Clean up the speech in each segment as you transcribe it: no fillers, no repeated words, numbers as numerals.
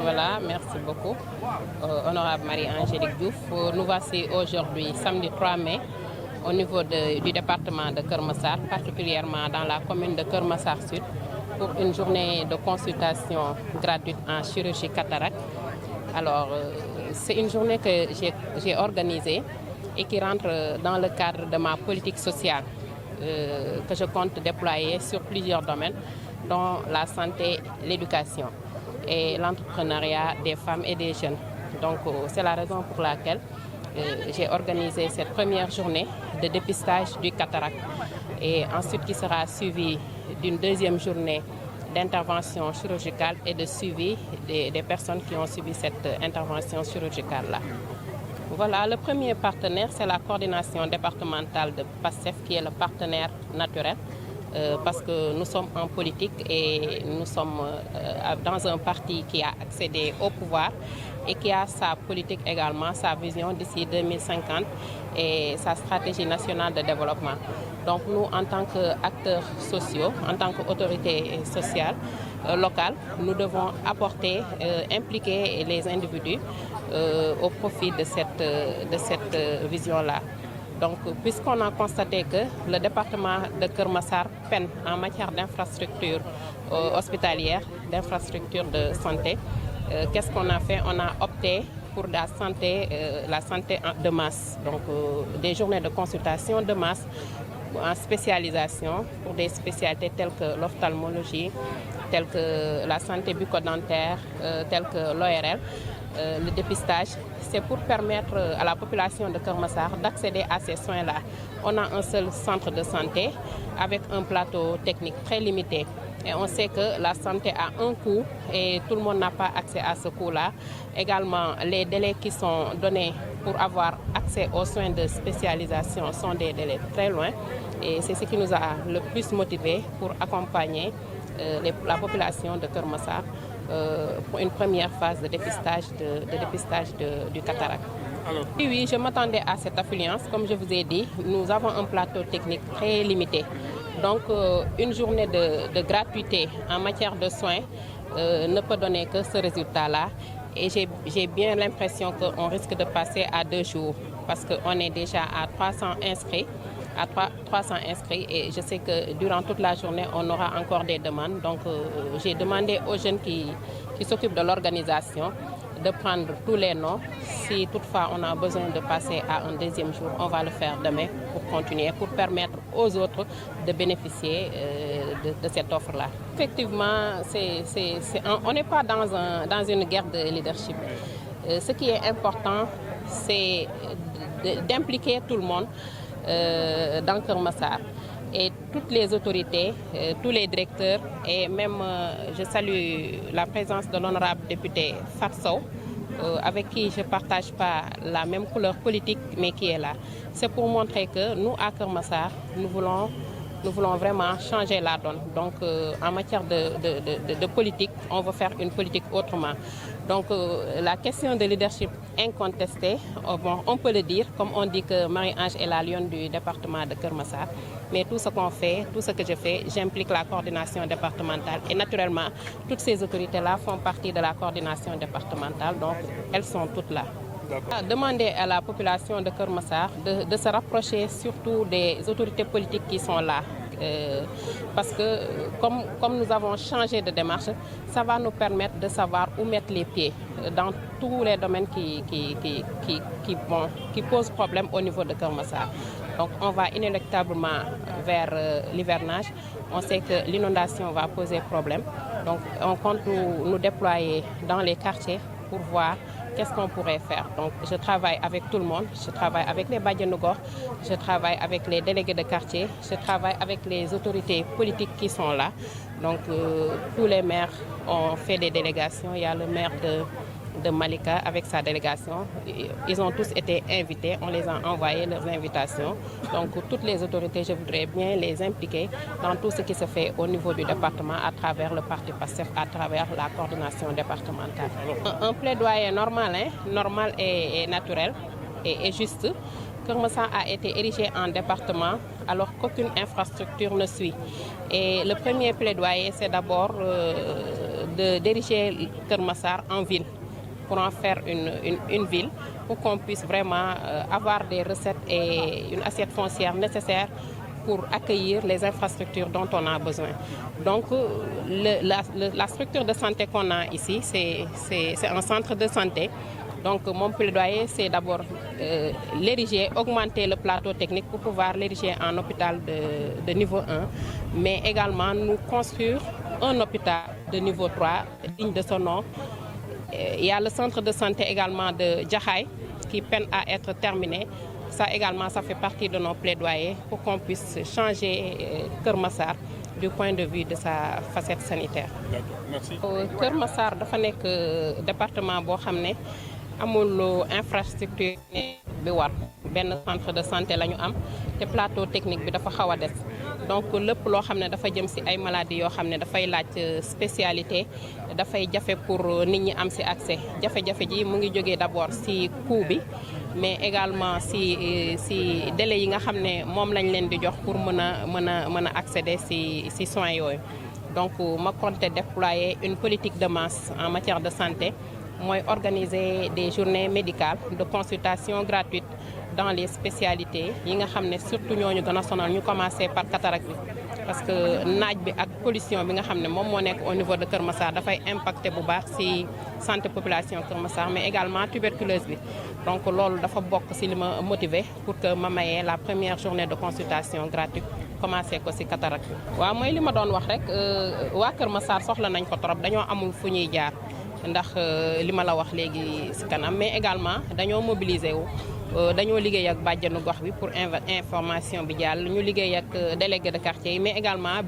Voilà, merci beaucoup. Honorable Marie-Angélique Diouf, nous voici aujourd'hui, samedi 3 mai, au niveau du département de Keur Massar, particulièrement dans la commune de Keur Massar Sud, pour une journée de consultation gratuite en chirurgie cataracte. Alors, c'est une journée que j'ai organisée et qui rentre dans le cadre de ma politique sociale que je compte déployer sur plusieurs domaines, dont la santé, l'éducation et l'entrepreneuriat des femmes et des jeunes. Donc, c'est la raison pour laquelle j'ai organisé cette première journée de dépistage du cataracte et ensuite qui sera suivie d'une deuxième journée d'intervention chirurgicale et de suivi des personnes qui ont suivi cette intervention chirurgicale-là. Voilà, le premier partenaire, c'est la coordination départementale de PASTEF, qui est le partenaire naturel, parce que nous sommes en politique et nous sommes dans un parti qui a accédé au pouvoir et qui a sa politique également, sa vision d'ici 2050 et sa stratégie nationale de développement. Donc nous, en tant qu'acteurs sociaux, en tant qu'autorités sociales locales, nous devons apporter, impliquer les individus au profit de cette vision-là. Donc, puisqu'on a constaté que le département de Keur Massar peine en matière d'infrastructures hospitalières, d'infrastructures de santé, qu'est-ce qu'on a fait? On a opté pour la santé de masse, donc des journées de consultation de masse en spécialisation pour des spécialités telles que l'ophtalmologie, telles que la santé bucco-dentaire, telles que l'ORL. Le dépistage, c'est pour permettre à la population de Keur Massar d'accéder à ces soins-là. On a un seul centre de santé avec un plateau technique très limité. Et on sait que la santé a un coût et tout le monde n'a pas accès à ce coût-là. Également, les délais qui sont donnés pour avoir accès aux soins de spécialisation sont des délais très loin. Et c'est ce qui nous a le plus motivés pour accompagner la population de Keur Massar pour une première phase de dépistage du cataracte. Oui, je m'attendais à cette affluence. Comme je vous ai dit, nous avons un plateau technique très limité. Donc, une journée de gratuité en matière de soins ne peut donner que ce résultat-là. Et j'ai bien l'impression qu'on risque de passer à 2 jours parce qu'on est déjà à 300 inscrits. Et je sais que durant toute la journée, on aura encore des demandes. Donc, j'ai demandé aux jeunes qui s'occupent de l'organisation de prendre tous les noms. Si toutefois on a besoin de passer à un deuxième jour, on va le faire demain pour continuer, pour permettre aux autres de bénéficier de cette offre-là. Effectivement, on n'est pas dans une guerre de leadership. Ce qui est important, c'est d'impliquer tout le monde dans Keur Massar et toutes les autorités, tous les directeurs et même je salue la présence de l'honorable député Fatou Sow avec qui je ne partage pas la même couleur politique mais qui est là. C'est pour montrer que nous à Keur Massar, nous voulons vraiment changer la donne. Donc en matière de politique, on veut faire une politique autrement. Donc la question de leadership incontestée, bon, on peut le dire, comme on dit que Marie-Ange est la lionne du département de Keur Massar. Mais tout ce qu'on fait, tout ce que je fais, j'implique la coordination départementale. Et naturellement, toutes ces autorités-là font partie de la coordination départementale, donc elles sont toutes là. Demander à la population de Keur Massar de se rapprocher surtout des autorités politiques qui sont là. Parce que comme nous avons changé de démarche, ça va nous permettre de savoir où mettre les pieds dans tous les domaines qui posent problème au niveau de Keur Massar. Donc on va inéluctablement vers l'hivernage. On sait que l'inondation va poser problème. Donc on compte nous déployer dans les quartiers pour voir qu'est-ce qu'on pourrait faire. Donc je travaille avec tout le monde, je travaille avec les Badianou Gox, je travaille avec les délégués de quartier, je travaille avec les autorités politiques qui sont là. Donc tous les maires ont fait des délégations. Il y a le maire de Malika avec sa délégation. Ils ont tous été invités, on les a envoyé leurs invitations. Donc toutes les autorités, je voudrais bien les impliquer dans tout ce qui se fait au niveau du département à travers le parti PASTEF, à travers la coordination départementale. Un plaidoyer normal, normal et naturel et juste. Keur Massar a été érigé en département alors qu'aucune infrastructure ne suit. Et le premier plaidoyer, c'est d'abord d'ériger Keur Massar en ville, pour en faire une ville, pour qu'on puisse vraiment avoir des recettes et une assiette foncière nécessaire pour accueillir les infrastructures dont on a besoin. Donc la structure de santé qu'on a ici, c'est un centre de santé. Donc mon plaidoyer, c'est d'abord l'ériger, augmenter le plateau technique pour pouvoir l'ériger en hôpital de niveau 1, mais également nous construire un hôpital de niveau 3 digne de son nom. Il y a le centre de santé également de Jaxaay qui peine à être terminé. Ça également, ça fait partie de nos plaidoyers pour qu'on puisse changer Keur Massar du point de vue de sa facette sanitaire. D'accord, merci. Keur Massar dafa nekk département boo xam ne amul infrastructure bi war, benn centre de santé la ñu am te plateau technique bi dafa xaw a des. Donc lépp loo xam ne dafa jëm ci ay maladies yoo xam ne dafay laaj spécialité dafay jafe pour nit ñi am ci accès. Jafe-jafe ji mu ngi jógee d'abord ci coût bi, mais également ci délai yi nga xam ne moom lañ leen di jox pour mën a accéder ci soins yooyu. Donc ma compte déployer une politique de masse en matière de santé, mooy organiser des journées médicales de consultation gratuite dans les spécialités yi nga xam ne surtout ñooñu gën a sonal, ñu commencer par cataracte bi, parce que naaj bi ak pollution bi nga xam ne moom moo nekk au niveau de Keur Massar dafay impacter bu baax ci santé population Keur Massar, mais également tuberculose bi. Donc loolu dafa bokk ci li ma motiver pour que ma mayee la première journée de consultation gratuite commencé ko ci cataracte bi. Waaw mooy li ma doon wax rek, waa Keur Massar soxla nañ ko trop, dañoo amul fu ñuy jaar ndax li ma la wax léegi ci kanam, mais également dañoo mobiliser wu. Dañoo liggéey ak bàjjanu gox bi pour information bi jàll, ñu liggéey ak délégué de quartier yi, mais également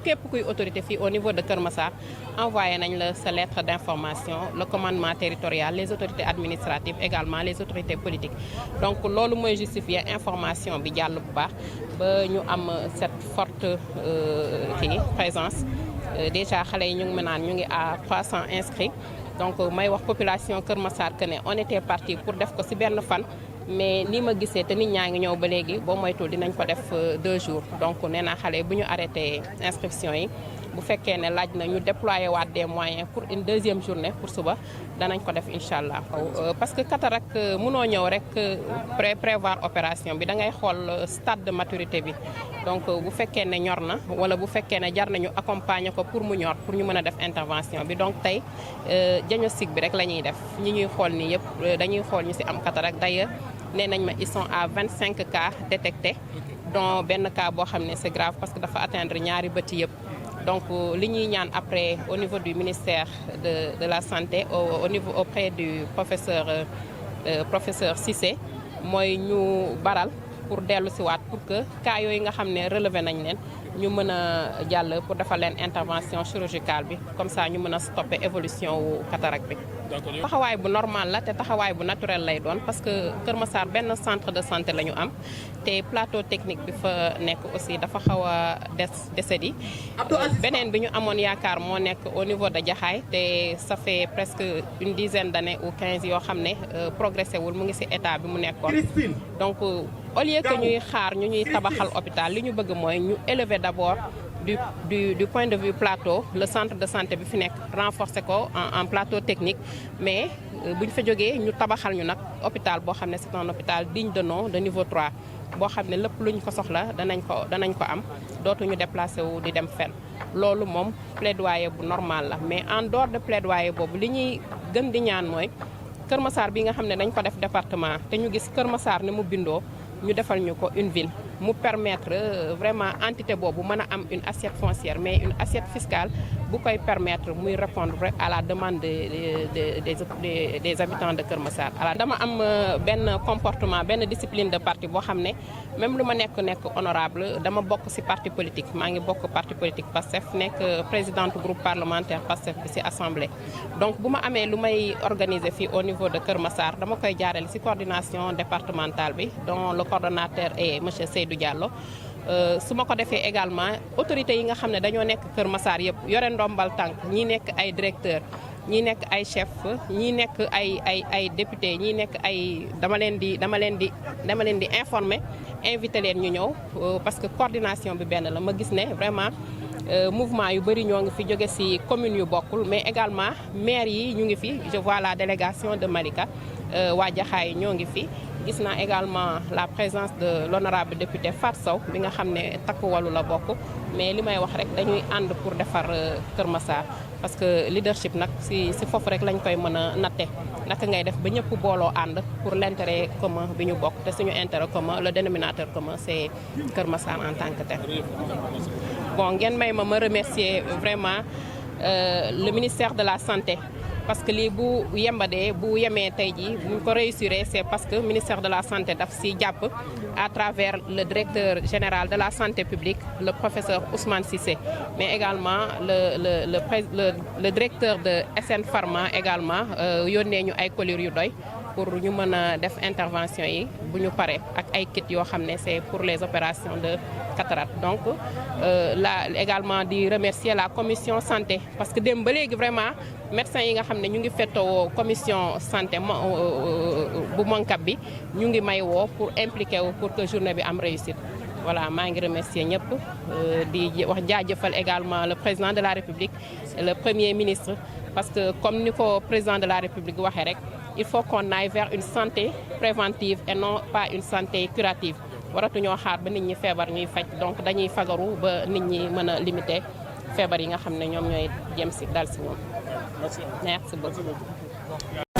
képp kuy autorité fii au niveau de Keur Massar envoyé nañ la sa lettre d'information, le commandement territorial, les autorités administratives, également les autorités politiques. Donc loolu mooy justifier information bi jàll bu baax ba ñu am cette forte présence. Déjà xale yi ñu ngi naan ñu ngi à 300 inscrits. Donc may wax population Keur Massar que ne on était parti pour def ko ci benn fan, mais ni ma gisee te nit ñaa ngi ñëw ba léegi boo moytul dinañ ko def 2 jours. Donc nee naa xale bu ñu arrêté inscription yi, bu fekkee ne laaj na ñu déployer waat des moyens pour une deuxième journée pour suba danañ ko def incha allah. Parce que cataracte mënoo ñëw rek prévoir opération bi, da ngay xool stade de maturité bi. Donc bu fekkee ne ñor na wala bu fekkee ne jar nañu accompagner ko pour mu ñor pour ñu mën a def intervention bi. Donc tey diagnostic bi rek la ñuy def, ñi ñuy xool nii yëpp dañuy xool ñu ci am cataracte. D'ailleurs nee nañ ma ils sont à 25 cas détectés, dont benn cas boo xam ne c'est grave parce que dafa atteindre ñaari bët yëpp. Donc li ñuy ñaan après au niveau du ministère de la santé, au niveau auprès du professeur Cissé, mooy ñu baral pour dellu si waat pour que cas yooyu nga xam ne relevé nañ leen ñu mën a jàll pour defal leen intervention chirurgicale bi, comme ça ñu mën a stopper évolution wu cataracte bi. Taxawaay bu normal la te taxawaay bu naturel lay doon, parce que Keur Massar benn centre de santé la ñu am te plateau technique bi fa nekk aussi dafa xaw a desedi. Beneen bi ñu amoon yaakaar moo nekk au niveau de Jaxaay te ça fait presque une dizaine d'années ou 15 yoo xam ne progressé wul, mu ngi ci état bi mu nekkoon. Donc au lieu que ñuy xaar ñu ñuy tabaxal hôpital, li ñu bëgg mooy ñu élever d'abord du point de vue plateau le centre de santé bi fi nekk, renforcer ko en plateau technique, mais bu ñu fa jógee ñu tabaxal ñu nag hôpital boo xam ne c'est un hôpital digne de nom de niveau 3 boo xam ne lépp luñ ko soxla danañ ko am, dootuñu déplacé wu di dem fenn. Loolu moom plaidoyer bu normal la, mais en dehors de plaidoyer boobu li ñuy gën di ñaan mooy Keur Massar bi nga xam ne dañ ko def département te ñu gis Keur Massar ni mu bindoo, ñu defal ñu ko une ville mu permettre vraiment entité boobu mën a am une assiette foncière, mais une assiette fiscale bu koy permettre muy répondre à la demande des habitants de Keur Massar. Alors dama am benn comportement, benn discipline de parti boo xam ne même lu ma nekk honorable dama bokk ci parti politique, maa ngi bokk parti politique PASTEF, nekk présidente groupe parlementaire PASTEF bi ci assemblée. Donc bu ma amee lu may organiser fii au niveau de Keur Massar dama koy jaarale ci coordination départementale bi, dont le coordonnateur est monsieur Seydou Diallo. Su ma ko defee également autorités yi nga xam ne dañoo nekk Keur Massar yëpp yore ndombal tànk, ñi nekk ay directeur, ñi nekk ay chef, ñi nekk ay député, ñi nekk ay dama leen di informer, invité leen ñu ñëw parce que coordination bi benn la. Ma gis ne vraiment mouvement yu bëri ñoo ngi fi jóge ci communes yu bokkul mais également maire yi ñu ngi fi je vois la délégation de Malika waa Jaxaay ñoo ngi fi. gis naa également la présence de l'honorable député Fatou Sow bi nga xam ne Takku Wallu la bokk mais li may wax rek dañuy ànd pour defar Kër Massar parce que leadership nag ci foofu rek lañ koy mën a natte naka ngay def ba ñëpp booloo ànd pour l'intérêt commun bi ñu bokk te suñu intérêt commun le dénominateur commun c'est Kër Massar en tant que tel. Bon ngeen may ma remercier vraiment le ministère de la santé. parce que lii bu yembadee bu yemee tey jii bu ñu ko réussir c'est parce que ministère de la santé daf si jàpp à travers le directeur général de la santé publique le professeur Ousmane Cissé mais également le directeur de SN Pharma également yónnee ñu ay colures yu doy pour ñu mën a def intervention yi bu ñu paree ak ay kits yoo xam ne c'est pour les opérations de cataracte donc là également di remercier la commission santé parce que démb ba léegi vraiment médecins yi nga xam ne ñu ngi fettoo commission santé bu Moncap bi ñu ngi may woo pour impliquer wu pour que journée bi am réussite. Voilà maa ngi remercier ñëpp di wax jaajëfal également le président de la République le premier ministre parce que comme ni ko président de la République waxee rek il faut qu'on aille vers une santé préventive et non pas une santé curative waratuñoo xaar ba nit ñi feebar ñuy faj donc dañuy fagaru ba nit ñi mën a limiter feebar yi nga xam ne ñoom ñooy jëm si dal si ñoom. Merci beaucoup.